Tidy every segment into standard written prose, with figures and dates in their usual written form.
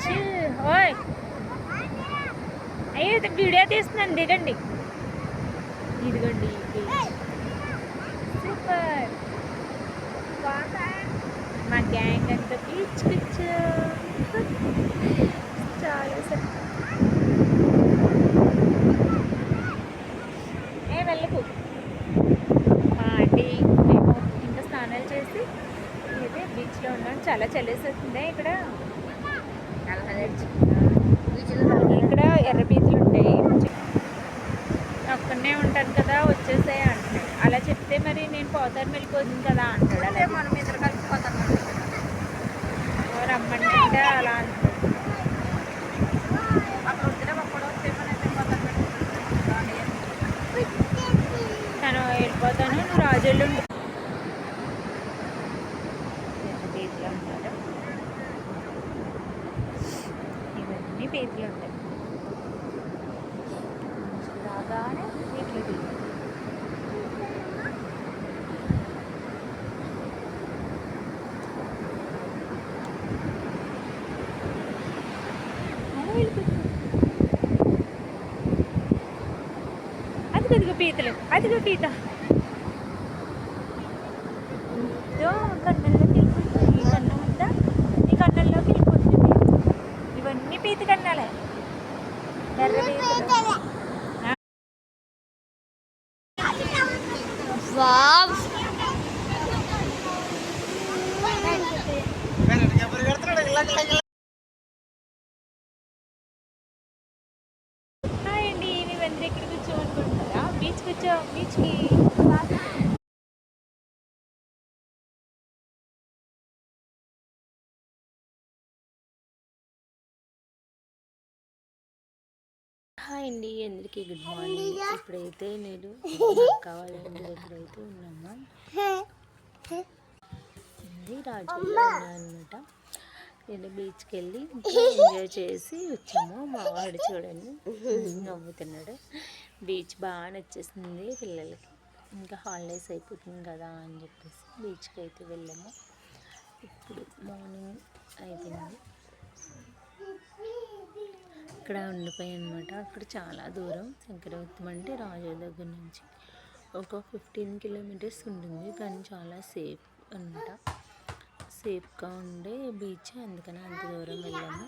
Beach. ఓయ్ అయ్యో video తీస్తున్నాను, దిగండి. ఇదిగోండి సూపర్. మా గ్యాంగ్ అంతా బీచ్కి వచ్చాం. చాలా వెళ్ళకు ఆంటీ. మేము ఇంకా స్నానాలు చేసి అయితే బీచ్లో ఉన్నాం. చాలా చలేస్తుంది ఇక్కడ. ఇక్కడ ఎర్ర బీచ్లు ఉంటాయి. ఒక్కనే ఉంటాను కదా వచ్చేసాయి అంటున్నాడు. అలా చెప్తే మరి నేను పోతాను వెళ్ళిపోతుంది కదా అంటాడు. అలా మనం ఇద్దరు కలిసిపోతాం రమ్మంటే అలా అంటాడు. తను వెళ్ళిపోతాను, నువ్వు రాజులు బీచ్లో ఉంటారు. ఇవన్నీ బీచ్లు ఉంటాయి. రాగానే బీచ్లు అదిగో పీతలు, అదిగో పీత కన్నంలోకి వెళ్ళిపోతుంది. ఈ కన్నం ఉందా, ఈ కన్నంలోకి వెళ్ళిపోతుంది. ఇవన్నీ పీత కన్నాలే, ఎర్ర పీతలు. హాయ్ అండి, మేమందరూ ఎక్కడికి వచ్చాం అనుకుంటున్నారా? బీచ్కి వచ్చాం. బీచ్కి హాయ్ అండి, అందరికీ గుడ్ మార్నింగ్. ఇప్పుడైతే నేను కావాలి ఇంటి దగ్గర అయితే ఉన్నాము. ఇది రాజుల్లో ఉన్నాయన్నమాట. నేను బీచ్కి వెళ్ళి ఎంజాయ్ చేసి వచ్చాము. మా వాడు చూడండి నవ్వుతున్నాడు. బీచ్ బాగా నచ్చేసింది పిల్లలకి. ఇంకా హాలిడేస్ అయిపోతుంది కదా అని చెప్పేసి బీచ్కి అయితే వెళ్ళాము. ఇప్పుడు మార్నింగ్ అయిపోయింది. ఇక్కడ ఉండిపోయాయి అనమాట. అక్కడ చాలా దూరం. శంకరవత్తం అంటే రాజు దగ్గర నుంచి ఒక 15 కిలోమీటర్స్ ఉంటుంది. కానీ చాలా సేఫ్ అనమాట. సేఫ్గా ఉండే బీచ్, అందుకని అంత దూరం వెళ్ళాము.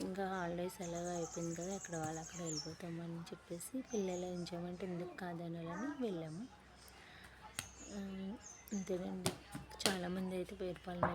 ఇంకా హాలిడేస్ ఎలాగో అయిపోయింది కదా, ఎక్కడ వాళ్ళు అక్కడ వెళ్ళిపోతామని చెప్పేసి పిల్లల ఎంజాయ్మెంట్ ఎందుకు కాదనాలని వెళ్ళాము. అంతేనండి. చాలామంది అయితే పేరుపాలెం